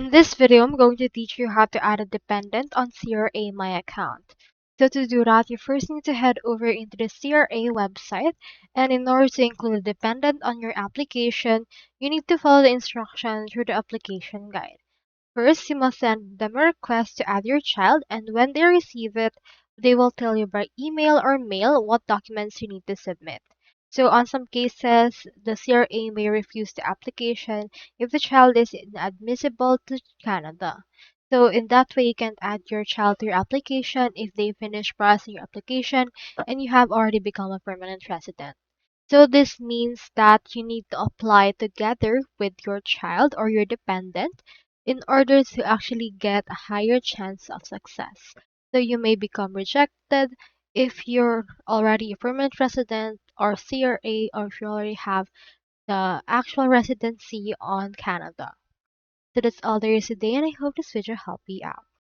In this video, I'm going to teach you how to add a dependent on CRA My Account. So to do that, you first need to head over into the CRA website, and in order to include a dependent on your application, you need to follow the instructions through the application guide. First, you must send them a request to add your child, and when they receive it, they will tell you by email or mail what documents you need to submit. So, on some cases, the CRA may refuse the application if the child is inadmissible to Canada. So, in that way, you can add your child to your application if they finish processing your application and you have already become a permanent resident. So this means that you need to apply together with your child or your dependent in order to actually get a higher chance of success. So you may become rejected if you're already a permanent resident or CRA, or if you already have the actual residency on Canada. So that's all there is today, and I hope this video helped you out.